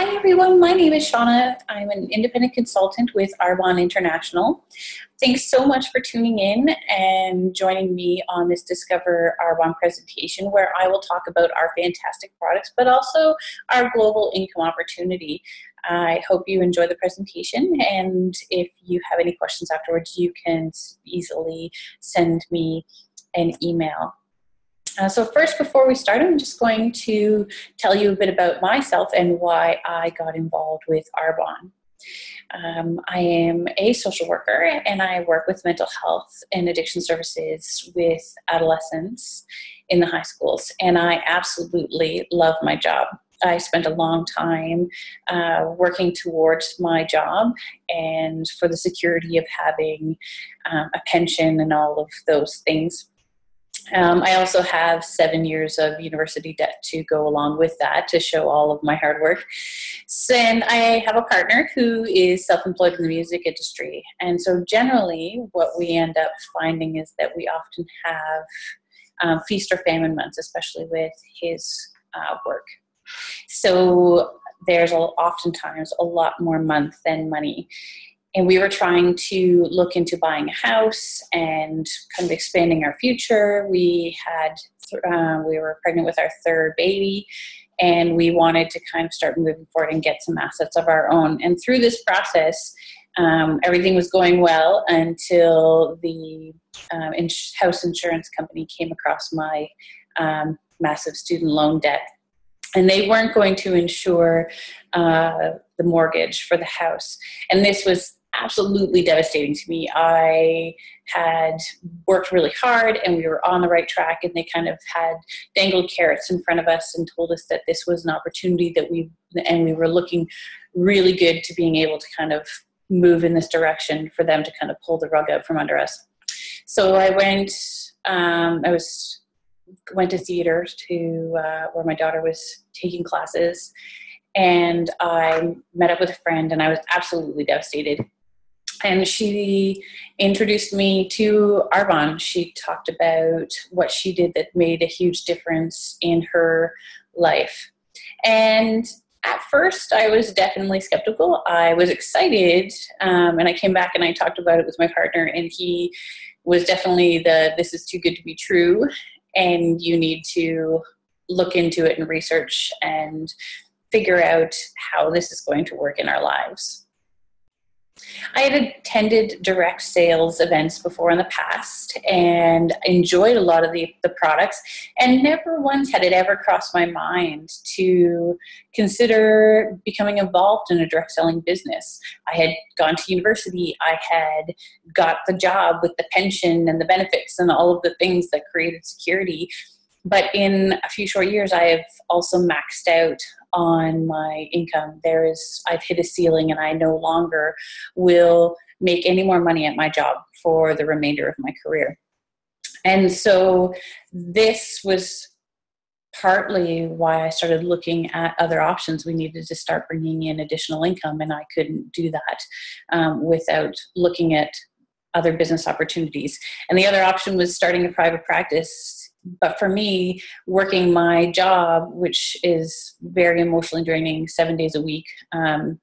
Hi everyone, my name is Shauna. I'm an independent consultant with Arbonne International. Thanks so much for tuning in and joining me on this Discover Arbonne presentation where I will talk about our fantastic products but also our global income opportunity. I hope you enjoy the presentation, and if you have any questions afterwards you can easily send me an email. So first, before we start, I'm just going to tell you a bit about myself and why I got involved with Arbonne. I am a social worker and I work with mental health and addiction services with adolescents in the high schools, and I absolutely love my job. I spent a long time working towards my job and for the security of having a pension and all of those things. I also have 7 years of university debt to go along with that to show all of my hard work. And I have a partner who is self-employed in the music industry. And so generally what we end up finding is that we often have feast or famine months, especially with his work. So there's oftentimes a lot more month than money. And we were trying to look into buying a house and kind of expanding our future. We were pregnant with our third baby, and we wanted to kind of start moving forward and get some assets of our own. And through this process, everything was going well until the house insurance company came across my massive student loan debt. And they weren't going to insure the mortgage for the house. And this was absolutely devastating to me. I had worked really hard and we were on the right track, and they kind of had dangled carrots in front of us and told us that this was an opportunity that we were looking really good to being able to kind of move in this direction for them to kind of pull the rug out from under us. So I went to theater to where my daughter was taking classes, and I met up with a friend, and I was absolutely devastated. And she introduced me to Arbonne. She talked about what she did that made a huge difference in her life. And at first, I was definitely skeptical. I was excited, and I came back and I talked about it with my partner, and he was definitely this is too good to be true, and you need to look into it and research and figure out how this is going to work in our lives. I had attended direct sales events before in the past and enjoyed a lot of the products, and never once had it ever crossed my mind to consider becoming involved in a direct selling business. I had gone to university, I had got the job with the pension and the benefits and all of the things that created security. But in a few short years, I have also maxed out on my income. I've hit a ceiling, and I no longer will make any more money at my job for the remainder of my career. And so this was partly why I started looking at other options. We needed to start bringing in additional income, and I couldn't do that without looking at other business opportunities. And the other option was starting a private practice. But for me, working my job, which is very emotionally draining 7 days a week, and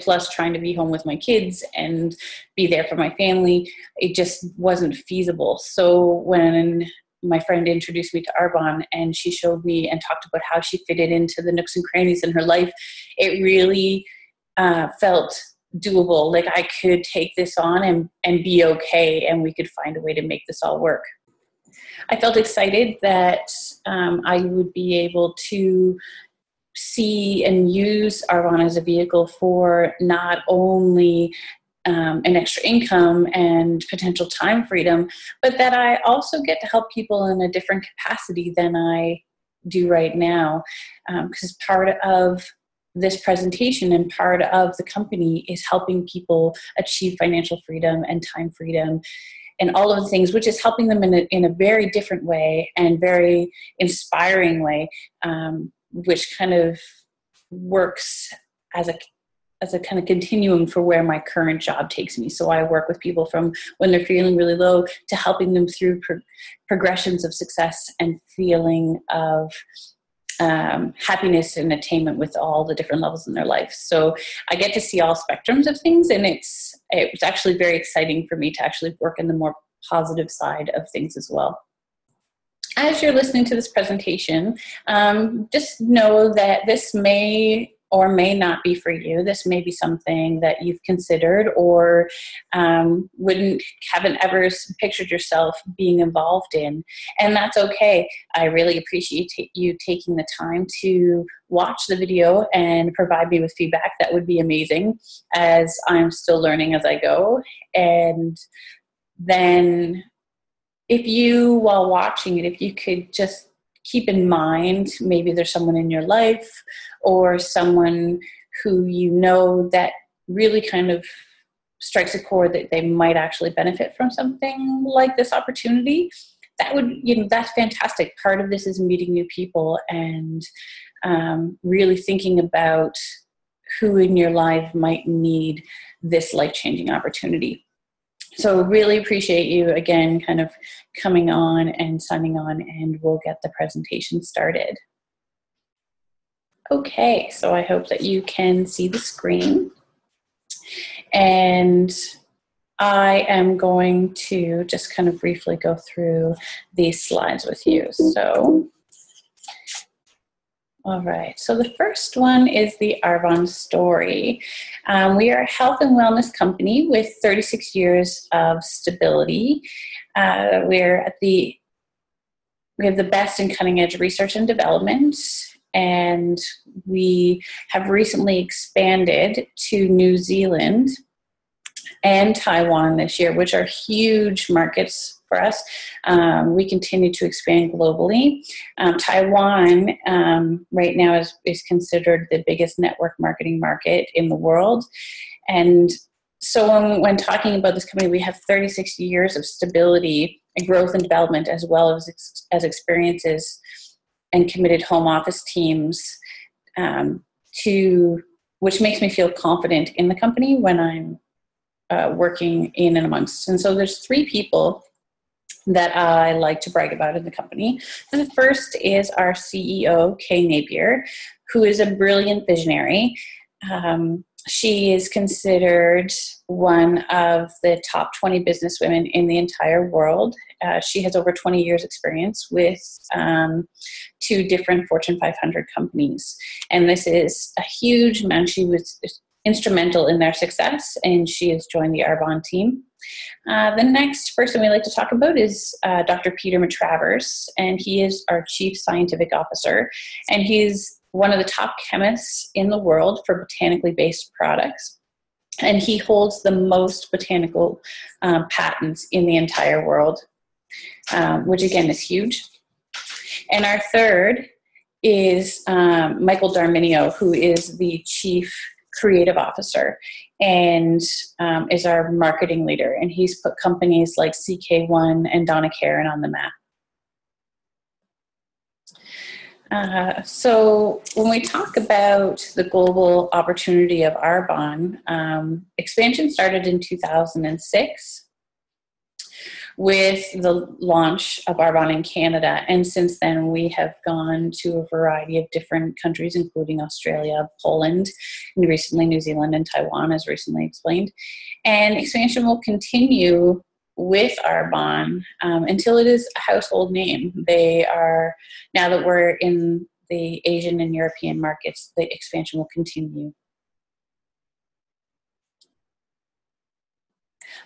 plus trying to be home with my kids and be there for my family, it just wasn't feasible. So when my friend introduced me to Arbonne and she showed me and talked about how she fitted into the nooks and crannies in her life, it really felt doable. Like I could take this on and be okay, and we could find a way to make this all work. I felt excited that I would be able to see and use Arbonne as a vehicle for not only an extra income and potential time freedom, but that I also get to help people in a different capacity than I do right now. Because part of this presentation and part of the company is helping people achieve financial freedom and time freedom and all of the things, which is helping them in a very different way and very inspiring way, which kind of works as a kind of continuum for where my current job takes me. So I work with people from when they're feeling really low to helping them through progressions of success and feeling of happiness and attainment with all the different levels in their life. So I get to see all spectrums of things, and it was actually very exciting for me to actually work in the more positive side of things as well. As you're listening to this presentation, just know that this may or may not be for you. This may be something that you've considered or haven't ever pictured yourself being involved in, and that's okay. I really appreciate you taking the time to watch the video and provide me with feedback. That would be amazing, as I'm still learning as I go. And then if you, while watching it, if you could just keep in mind, maybe there's someone in your life or someone who you know that really kind of strikes a chord that they might actually benefit from something like this opportunity, that would, that's fantastic. Part of this is meeting new people and really thinking about who in your life might need this life-changing opportunity. So really appreciate you again kind of coming on and signing on, and we'll get the presentation started. Okay, so I hope that you can see the screen. And I am going to just kind of briefly go through these slides with you. So, all right, so the first one is the Arbonne story. We are a health and wellness company with 36 years of stability. We have the best in cutting edge research and development, and we have recently expanded to New Zealand and Taiwan this year, which are huge markets for us. We continue to expand globally. Taiwan right now is considered the biggest network marketing market in the world. And so when talking about this company, we have 36 years of stability and growth and development, as well as experiences and committed home office teams, which makes me feel confident in the company when I'm working in and amongst. And so there's 3 people that I like to brag about in the company. And the first is our CEO, Kay Napier, who is a brilliant visionary. She is considered one of the top 20 businesswomen in the entire world. She has over 20 years experience with 2 different Fortune 500 companies. And this is a huge amount. She was instrumental in their success, and she has joined the Arbonne team. The next person we like to talk about is Dr. Peter Matravers, and he is our Chief Scientific Officer, and he's one of the top chemists in the world for botanically based products, and he holds the most botanical patents in the entire world, which again is huge. And our third is Michael Darminio, who is the Chief Creative Officer and is our marketing leader, and he's put companies like CK1 and Donna Karan on the map. So when we talk about the global opportunity of Arbonne, expansion started in 2006 with the launch of Arbonne in Canada. And since then, we have gone to a variety of different countries, including Australia, Poland, and recently New Zealand and Taiwan, as recently explained. And expansion will continue with Arbonne until it is a household name. They are, now that we're in the Asian and European markets, the expansion will continue.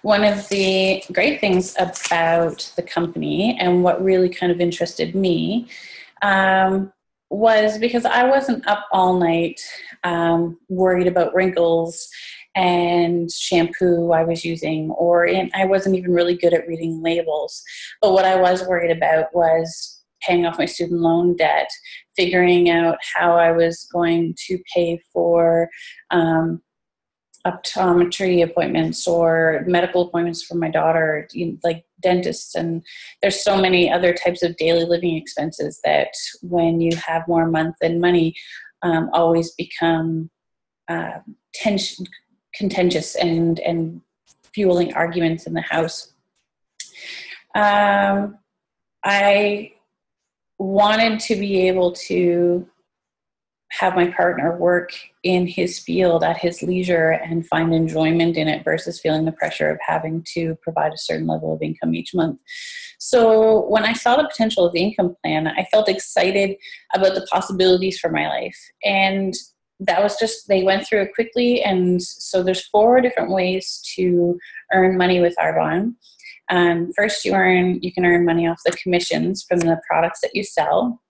One of the great things about the company, and what really kind of interested me, was because I wasn't up all night worried about wrinkles and shampoo I was using, I wasn't even really good at reading labels. But what I was worried about was paying off my student loan debt, figuring out how I was going to pay for optometry appointments or medical appointments for my daughter, like dentists. And there's so many other types of daily living expenses that when you have more month than money, always become contentious and fueling arguments in the house. I wanted to be able to have my partner work in his field at his leisure and find enjoyment in it versus feeling the pressure of having to provide a certain level of income each month. So when I saw the potential of the income plan, I felt excited about the possibilities for my life. And that was just, they went through it quickly. And so there's 4 different ways to earn money with Arbonne. First, you can earn money off the commissions from the products that you sell.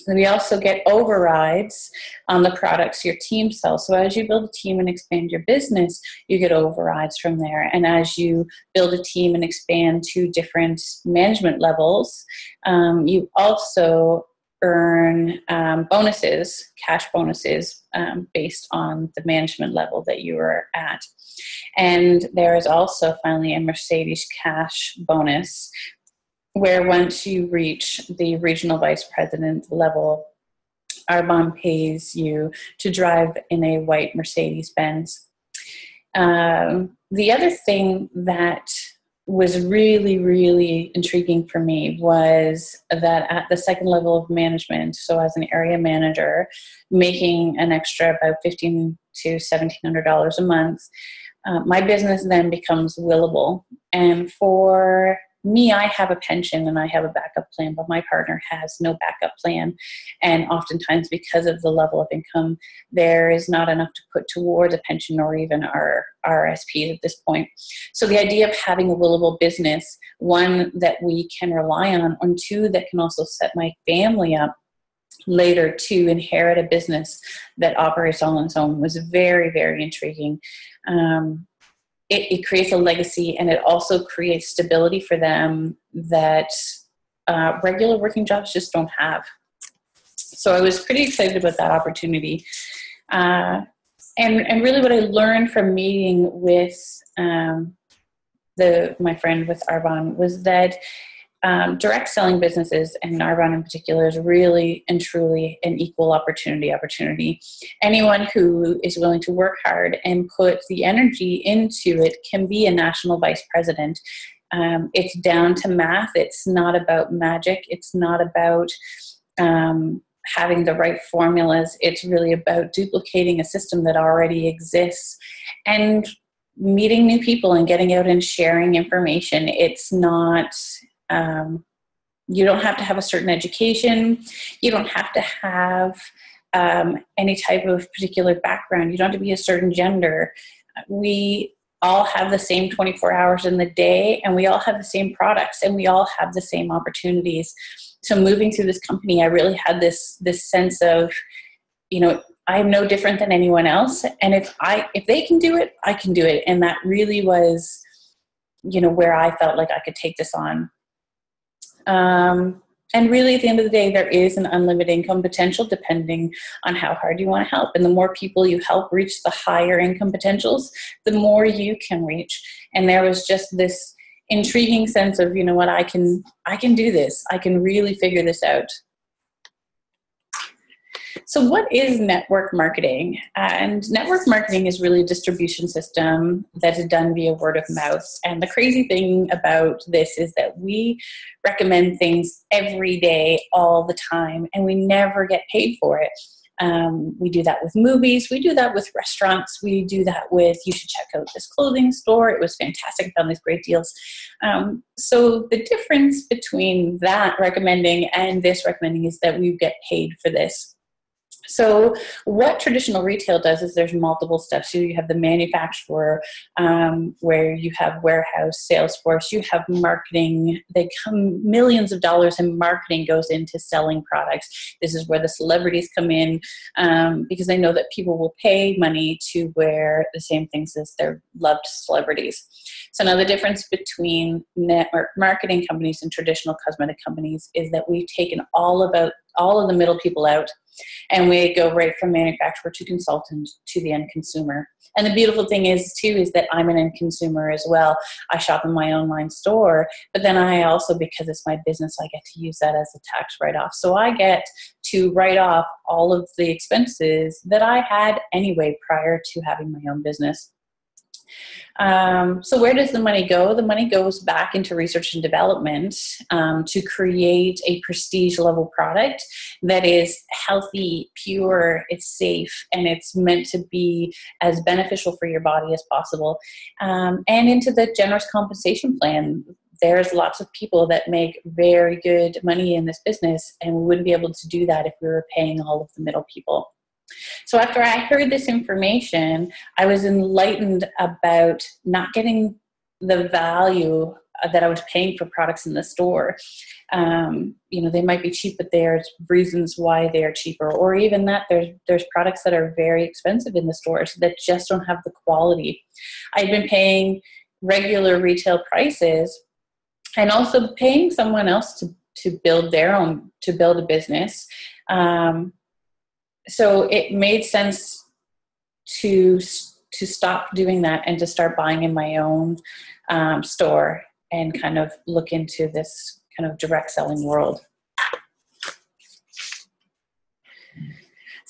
And we also get overrides on the products your team sells. So as you build a team and expand your business, you get overrides from there. And as you build a team and expand to different management levels, you also earn bonuses, cash bonuses, based on the management level that you are at. And there is also finally a Mercedes cash bonus, where once you reach the regional vice president level, Arbonne pays you to drive in a white Mercedes-Benz. The other thing that was really, really intriguing for me was that at the second level of management, so as an area manager, making an extra about $1,500 to $1,700 a month, my business then becomes willable. And for me, I have a pension and I have a backup plan, but my partner has no backup plan. And oftentimes, because of the level of income, there is not enough to put towards a pension or even our RSPs at this point. So the idea of having a willable business, one that we can rely on, and 2 that can also set my family up later to inherit a business that operates all on its own, was very, very intriguing. It creates a legacy, and it also creates stability for them that regular working jobs just don't have. So I was pretty excited about that opportunity. And really what I learned from meeting with my friend with Arbonne was that direct selling businesses, and Arbonne in particular, is really and truly an equal opportunity. Anyone who is willing to work hard and put the energy into it can be a national vice president. It's down to math. It's not about magic. It's not about having the right formulas. It's really about duplicating a system that already exists and meeting new people and getting out and sharing information. It's not... you don't have to have a certain education. You don't have to have any type of particular background. You don't have to be a certain gender. We all have the same 24 hours in the day, and we all have the same products, and we all have the same opportunities. So moving through this company, I really had this sense of, I'm no different than anyone else. And if they can do it, I can do it. And that really was, where I felt like I could take this on. And really, at the end of the day, there is an unlimited income potential depending on how hard you want to help. And the more people you help reach the higher income potentials, the more you can reach. And there was just this intriguing sense of, I can do this. I can really figure this out. So what is network marketing? And network marketing is really a distribution system that is done via word of mouth. And the crazy thing about this is that we recommend things every day, all the time, and we never get paid for it. We do that with movies. We do that with restaurants. We do that with, you should check out this clothing store. It was fantastic. I found these great deals. So the difference between that recommending and this recommending is that we get paid for this. So what traditional retail does is there's multiple steps. So you have the manufacturer, where you have warehouse, sales force, you have marketing. They come millions of dollars in marketing goes into selling products. This is where the celebrities come in, because they know that people will pay money to wear the same things as their loved celebrities. So now the difference between network marketing companies and traditional cosmetic companies is that we've taken all of the middle people out, and we go right from manufacturer to consultant to the end consumer. And the beautiful thing is that I'm an end consumer as well. I shop in my online store, but then I also, because it's my business, I get to use that as a tax write-off. So I get to write off all of the expenses that I had anyway prior to having my own business. So where does the money go? The money goes back into research and development to create a prestige level product that is healthy, pure, it's safe, and it's meant to be as beneficial for your body as possible. And into the generous compensation plan. There's lots of people that make very good money in this business, and we wouldn't be able to do that if we were paying all of the middle people. So after I heard this information, I was enlightened about not getting the value that I was paying for products in the store. They might be cheap, but there's reasons why they are cheaper, or even that there's products that are very expensive in the stores that just don't have the quality. I've been paying regular retail prices and also paying someone else to build a business. So it made sense to stop doing that and to start buying in my own store and kind of look into this kind of direct selling world.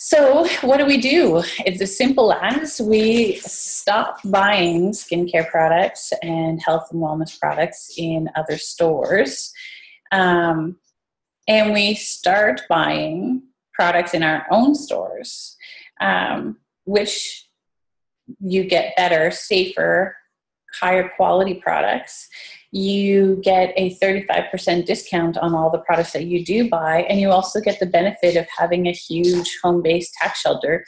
So what do? It's as simple as we stop buying skincare products and health and wellness products in other stores. And we start buying products in our own stores, which you get better, safer, higher quality products. You get a 35% discount on all the products that you do buy, and you also get the benefit of having a huge home-based tax shelter,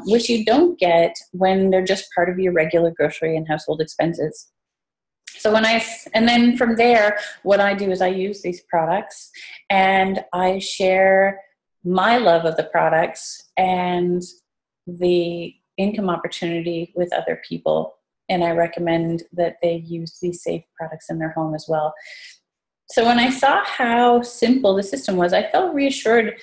which you don't get when they're just part of your regular grocery and household expenses. So and then from there, what I do is I use these products and I share my love of the products and the income opportunity with other people. And I recommend that they use these safe products in their home as well. So when I saw how simple the system was, I felt reassured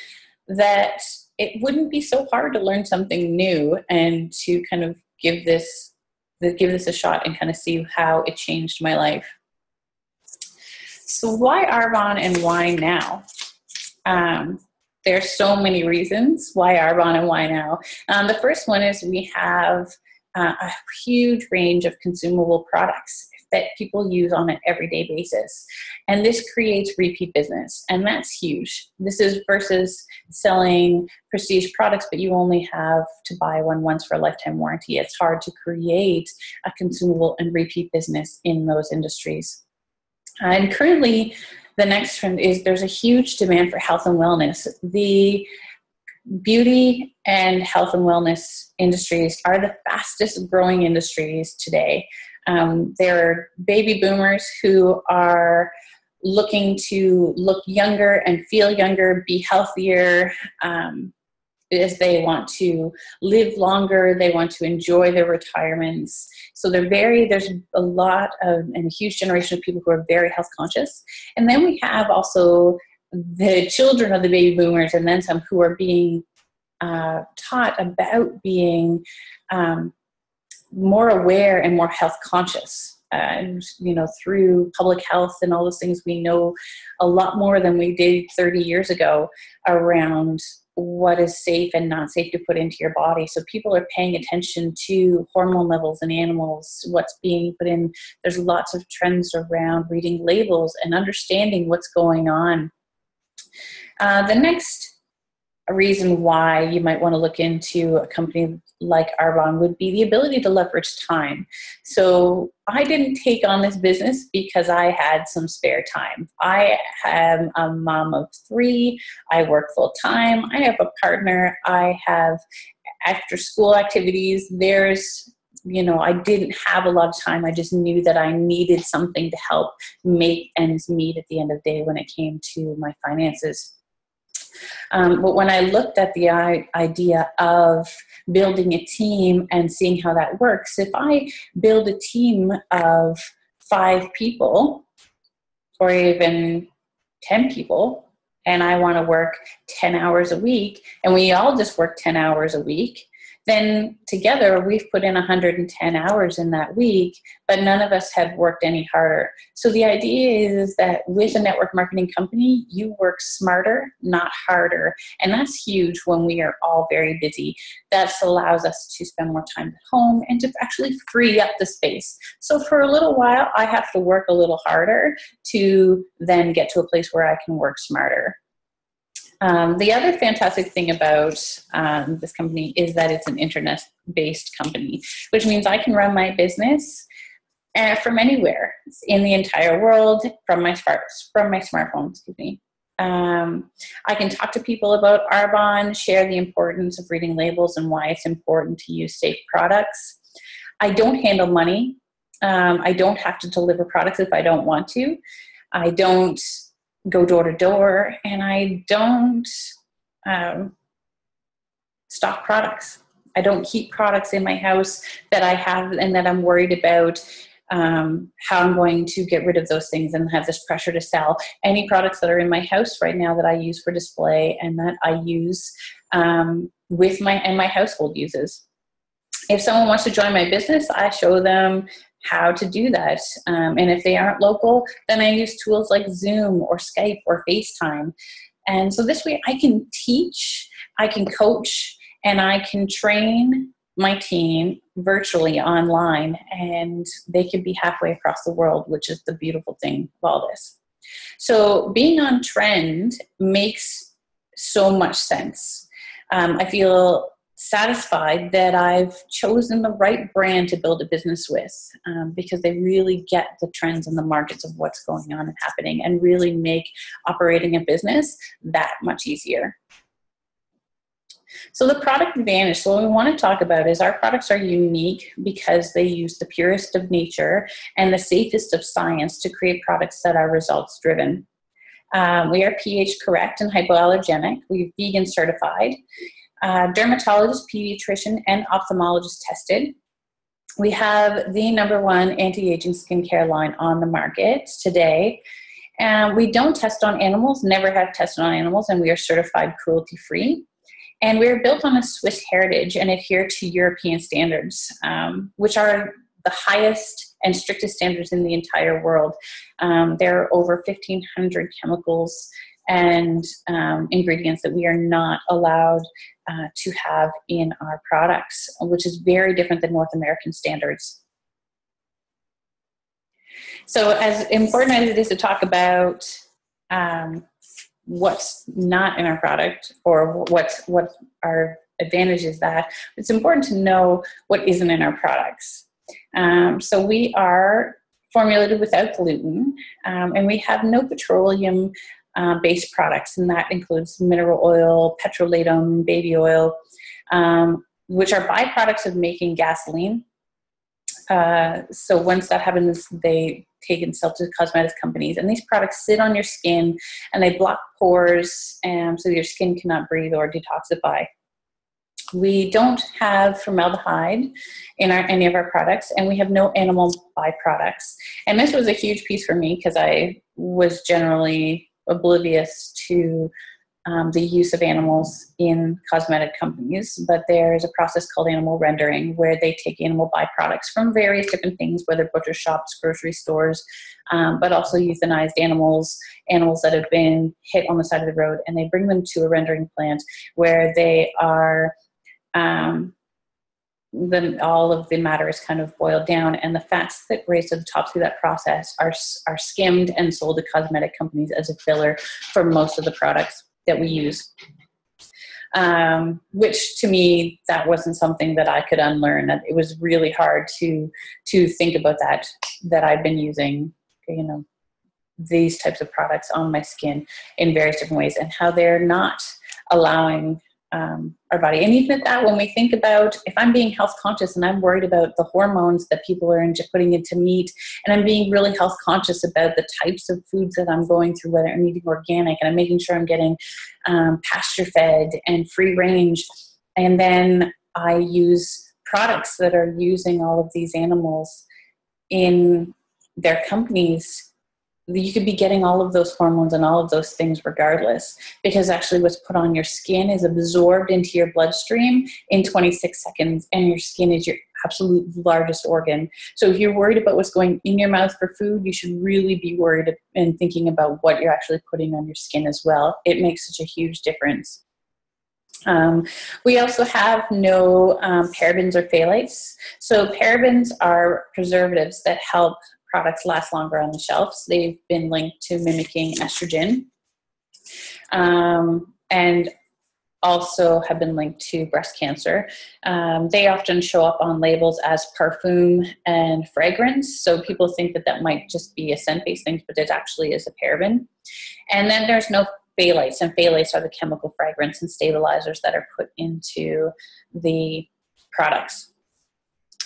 that it wouldn't be so hard to learn something new and to kind of give this a shot and kind of see how it changed my life. So why Arbonne and why now? There's so many reasons why Arbonne and why now. The first one is we have a huge range of consumable products that people use on an everyday basis. And this creates repeat business. And that's huge. This is versus selling prestige products, but you only have to buy one once for a lifetime warranty. It's hard to create a consumable and repeat business in those industries. And currently, the next trend is there's a huge demand for health and wellness. The beauty and health and wellness industries are the fastest growing industries today. There are baby boomers who are looking to look younger and feel younger, be healthier, as they want to live longer, they want to enjoy their retirements. So there's a lot of, and a huge generation of people who are very health conscious. And then we have also the children of the baby boomers and then some who are being taught about being more aware and more health conscious. Through public health and all those things, we know a lot more than we did 30 years ago around what is safe and not safe to put into your body. So people are paying attention to hormone levels in animals, what's being put in. There's lots of trends around reading labels and understanding what's going on. The next reason why you might want to look into a company like Arbonne would be the ability to leverage time. So I didn't take on this business because I had some spare time. I am a mom of 3. I work full time. I have a partner. I have after school activities. I didn't have a lot of time. I just knew that I needed something to help make ends meet at the end of the day when it came to my finances. But when I looked at the idea of building a team and seeing how that works, if I build a team of 5 people or even 10 people, and I want to work 10 hours a week, and we all just work 10 hours a week, Then together we've put in 110 hours in that week, but none of us have worked any harder. So the idea is that with a network marketing company, you work smarter, not harder. And that's huge when we are all very busy. That allows us to spend more time at home and to actually free up the space. So for a little while, I have to work a little harder to then get to a place where I can work smarter. The other fantastic thing about this company is that it's an internet-based company, which means I can run my business from anywhere in the entire world from my smartphone. Excuse me. I can talk to people about Arbonne, share the importance of reading labels and why it's important to use safe products. I don't handle money. I don't have to deliver products if I don't want to. I don't go door to door, and I don't stock products. I don't keep products in my house that I have and that I'm worried about how I'm going to get rid of those things and have this pressure to sell. Any products that are in my house right now that I use for display and that I use with my household uses. If someone wants to join my business, I show them how to do that. And if they aren't local, then I use tools like Zoom or Skype or FaceTime. And so this way I can teach, I can coach, and I can train my team virtually online, and they can be halfway across the world, which is the beautiful thing of all this. So being on trend makes so much sense. I feel satisfied that I've chosen the right brand to build a business with, because they really get the trends in the markets of what's going on and happening and really make operating a business that much easier. So the product advantage, so what we want to talk about is our products are unique because they use the purest of nature and the safest of science to create products that are results driven. We are pH correct and hypoallergenic. We're vegan certified. Dermatologist, pediatrician, and ophthalmologist tested. We have the #1 anti-aging skincare line on the market today. We don't test on animals, never have tested on animals, and we are certified cruelty-free. And we're built on a Swiss heritage and adhere to European standards, which are the highest and strictest standards in the entire world. There are over 1,500 chemicals and ingredients that we are not allowed to have in our products, which is very different than North American standards. So as important as it is to talk about what's not in our product or what our advantage is, that it's important to know what isn't in our products. So we are formulated without gluten, and we have no petroleum based products, and that includes mineral oil, petrolatum, baby oil, which are byproducts of making gasoline. So once that happens, they take and sell to cosmetic companies, and these products sit on your skin and they block pores, so your skin cannot breathe or detoxify. We don't have formaldehyde in any of our products, and we have no animal byproducts. And this was a huge piece for me because I was generally oblivious to the use of animals in cosmetic companies, but there's a process called animal rendering where they take animal byproducts from various different things, whether butcher shops, grocery stores, but also euthanized animals that have been hit on the side of the road, and they bring them to a rendering plant where they are then all of the matter is kind of boiled down, and the fats that raise to the top through that process are skimmed and sold to cosmetic companies as a filler for most of the products that we use. Which to me, that wasn't something that I could unlearn. It was really hard to think about that I've been using, these types of products on my skin in various different ways, and how they're not allowing our body. And even at that, when we think about, if I'm being health conscious and I'm worried about the hormones that people are putting into meat, and I'm being really health conscious about the types of foods that I'm going through, whether I'm eating organic, and I'm making sure I'm getting pasture fed and free range, and then I use products that are using all of these animals in their companies you could be getting all of those hormones and all of those things regardless, because actually what's put on your skin is absorbed into your bloodstream in 26 seconds, and your skin is your absolute largest organ. So if you're worried about what's going in your mouth for food, you should really be worried and thinking about what you're actually putting on your skin as well. It makes such a huge difference. We also have no parabens or phthalates. So parabens are preservatives that help products last longer on the shelves. They've been linked to mimicking estrogen, and also have been linked to breast cancer. They often show up on labels as perfume and fragrance. So people think that that might just be a scent-based thing, but it actually is a paraben. And then there's no phthalates, and phthalates are the chemical fragrance and stabilizers that are put into the products.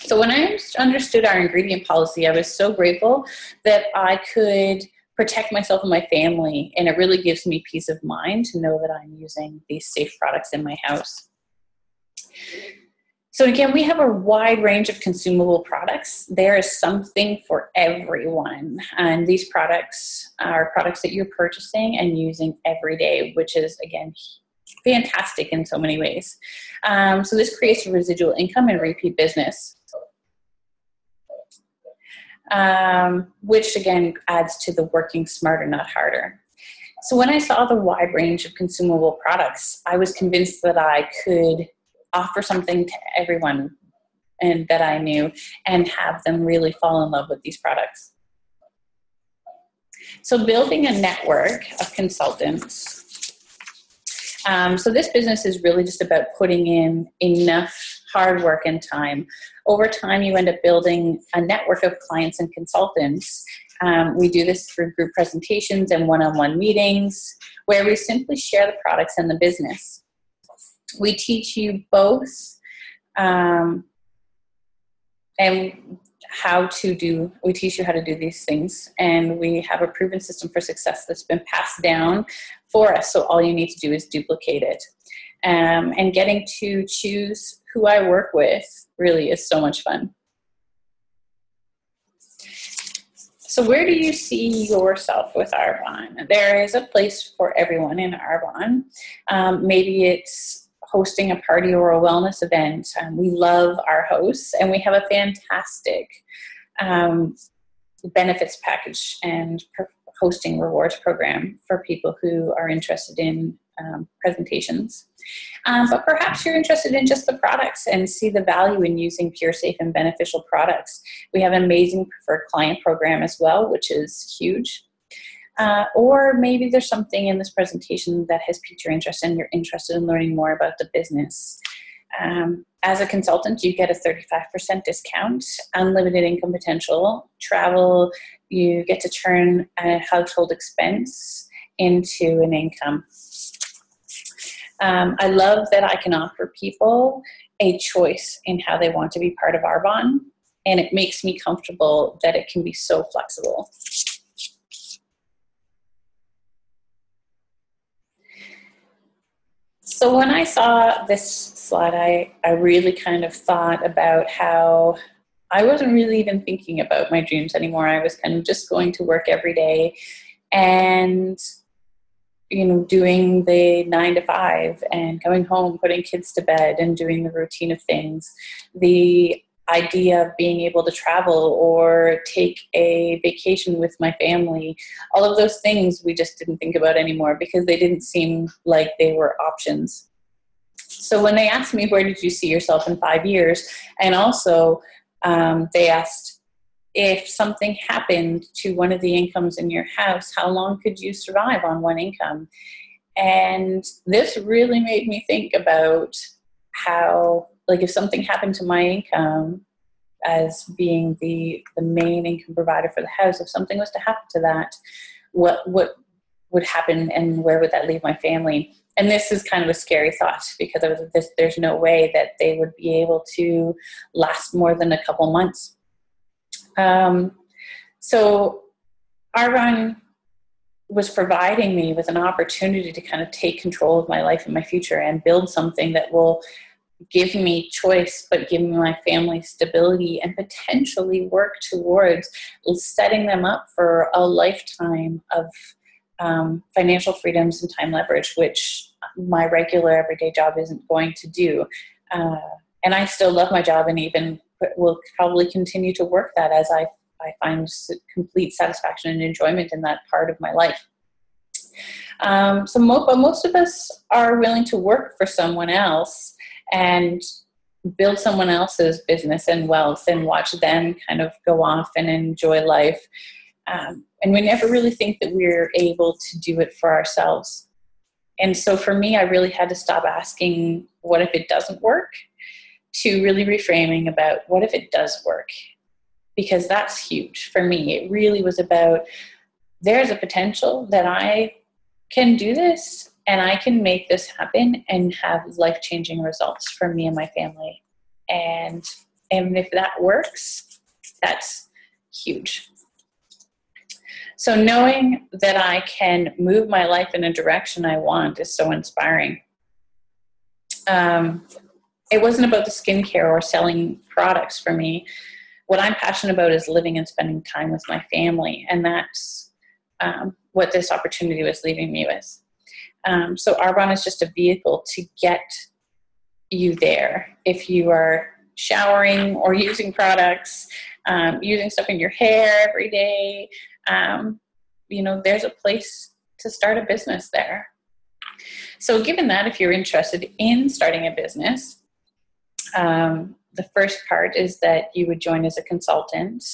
So when I understood our ingredient policy, I was so grateful that I could protect myself and my family, and it really gives me peace of mind to know that I'm using these safe products in my house. So again, we have a wide range of consumable products. There is something for everyone, and these products are products that you're purchasing and using every day, which is, again, fantastic in so many ways. So this creates a residual income and repeat business, which again adds to the working smarter, not harder. So when I saw the wide range of consumable products, I was convinced that I could offer something to everyone and that I knew, and have them really fall in love with these products. So building a network of consultants. So this business is really just about putting in enough hard work and time. Over time, you end up building a network of clients and consultants. We do this through group presentations and one-on-one meetings where we simply share the products and the business. We teach you both we teach you how to do these things, and we have a proven system for success that's been passed down for us. So all you need to do is duplicate it. And getting to choose who I work with really is so much fun. So where do you see yourself with Arbonne? There is a place for everyone in Arbonne. Maybe it's hosting a party or a wellness event. We love our hosts, and we have a fantastic benefits package and hosting rewards program for people who are interested in presentations. But perhaps you're interested in just the products and see the value in using pure, safe, and beneficial products. We have an amazing preferred client program as well, which is huge. Or maybe there's something in this presentation that has piqued your interest and you're interested in learning more about the business. As a consultant, you get a 35% discount, unlimited income potential, travel, you get to turn a household expense into an income. I love that I can offer people a choice in how they want to be part of Arbonne, and it makes me comfortable that it can be so flexible. So when I saw this slide, I really kind of thought about how I wasn't really even thinking about my dreams anymore. I was kind of just going to work every day and, you know, doing the 9 to 5 and coming home, putting kids to bed and doing the routine of things. The idea of being able to travel or take a vacation with my family, all of those things we just didn't think about anymore because they didn't seem like they were options. So when they asked me, where did you see yourself in 5 years? And also they asked, if something happened to one of the incomes in your house, how long could you survive on one income? And this really made me think about how, like, if something happened to my income as being the main income provider for the house, if something was to happen to that, what would happen and where would that leave my family? And this is kind of a scary thought because there's no way that they would be able to last more than a couple months. So Arbonne was providing me with an opportunity to kind of take control of my life and my future and build something that will give me choice, but give me my family stability, and potentially work towards setting them up for a lifetime of financial freedoms and time leverage, which my regular everyday job isn't going to do. And I still love my job, and even will probably continue to work that as I find complete satisfaction and enjoyment in that part of my life. But most of us are willing to work for someone else and build someone else's business and wealth and watch them kind of go off and enjoy life. And we never really think that we're able to do it for ourselves. And so for me, I really had to stop asking, what if it doesn't work? To really reframing about, what if it does work? Because that's huge for me. It really was about, there's a potential that I can do this and I can make this happen and have life-changing results for me and my family. And if that works, that's huge. So knowing that I can move my life in a direction I want is so inspiring. It wasn't about the skincare or selling products for me. What I'm passionate about is living and spending time with my family. And that's what this opportunity was leaving me with. So Arbonne is just a vehicle to get you there. If you are showering or using products, using stuff in your hair every day, there's a place to start a business there. So given that, if you're interested in starting a business, the first part is that you would join as a consultant.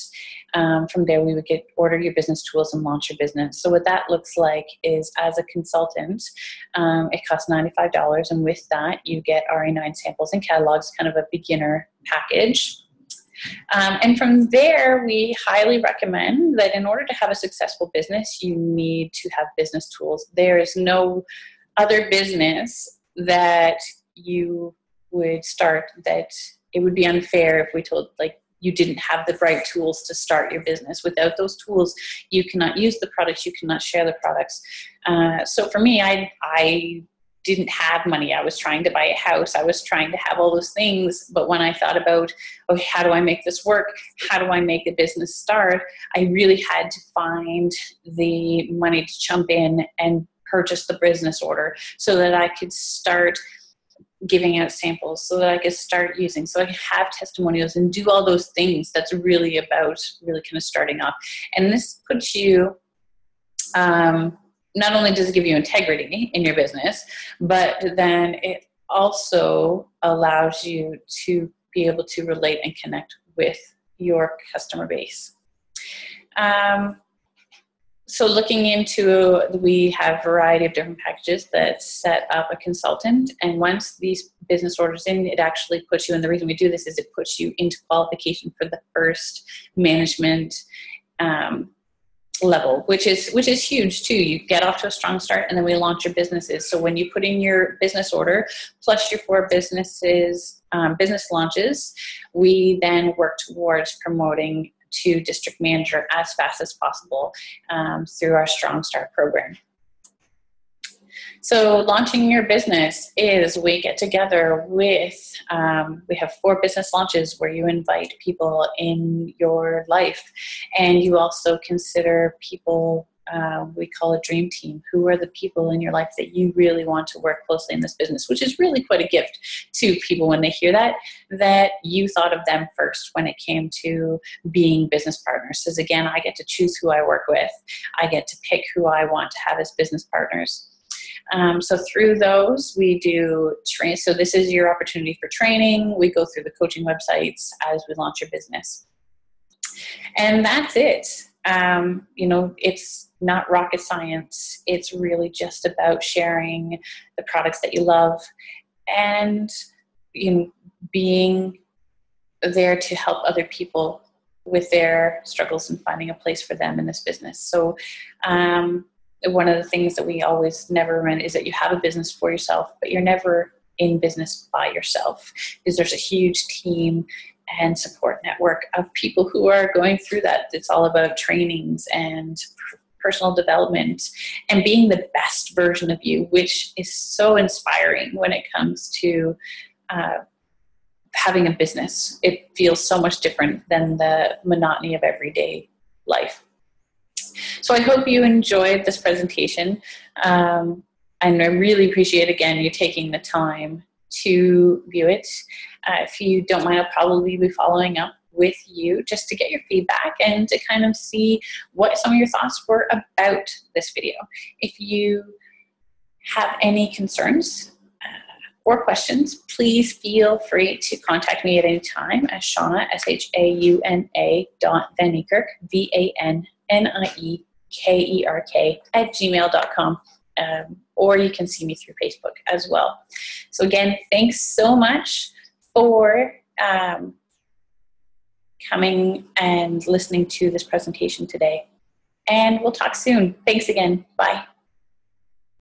From there, we would order your business tools and launch your business. So what that looks like is, as a consultant, it costs $95. And with that, you get RA9 samples and catalogs, kind of a beginner package. And from there, we highly recommend that in order to have a successful business, you need to have business tools. There is no other business that you would start that it would be unfair if we told, you didn't have the right tools to start your business. Without those tools, you cannot use the products, you cannot share the products. So for me, I didn't have money. I was trying to buy a house. I was trying to have all those things. But when I thought about, okay, how do I make this work? How do I make a business start? I really had to find the money to jump in and purchase the business order so that I could start giving out samples, so that I could start using, so I could have testimonials and do all those things. That's really about really kind of starting off. And this puts you, not only does it give you integrity in your business, but then it also allows you to be able to relate and connect with your customer base. So looking into, we have a variety of different packages that set up a consultant. And once these business orders in, it actually puts you, and the reason we do this is it puts you into qualification for the first management level, which is huge too. You get off to a strong start, and then we launch your businesses. So when you put in your business order, plus your 4 business launches, we then work towards promoting to district manager as fast as possible through our Strong Start program. So launching your business is, we get together with, we have 4 business launches where you invite people in your life, and you also consider people, we call a dream team. Who are the people in your life that you really want to work closely in this business, which is really quite a gift to people when they hear that you thought of them first when it came to being business partners. Because again, I get to choose who I work with. I get to pick who I want to have as business partners. So through those, we do train. So this is your opportunity for training. We go through the coaching websites as we launch your business. And that's it. It's not rocket science. It's really just about sharing the products that you love and, being there to help other people with their struggles and finding a place for them in this business. So, one of the things that we always never run is that you have a business for yourself, but you're never in business by yourself, because there's a huge team and support network of people who are going through that. It's all about trainings and personal development and being the best version of you, which is so inspiring when it comes to having a business. It feels so much different than the monotony of everyday life. So I hope you enjoyed this presentation. And I really appreciate, again, you taking the time to view it. If you don't mind, I'll probably be following up with you just to get your feedback and to kind of see what some of your thoughts were about this video. If you have any concerns or questions, please feel free to contact me at any time at Shauna, SHAUNA.Vaniekerk, VANNIEKERK @gmail.com. Or you can see me through Facebook as well. So again, thanks so much for coming and listening to this presentation today. And we'll talk soon. Thanks again. Bye.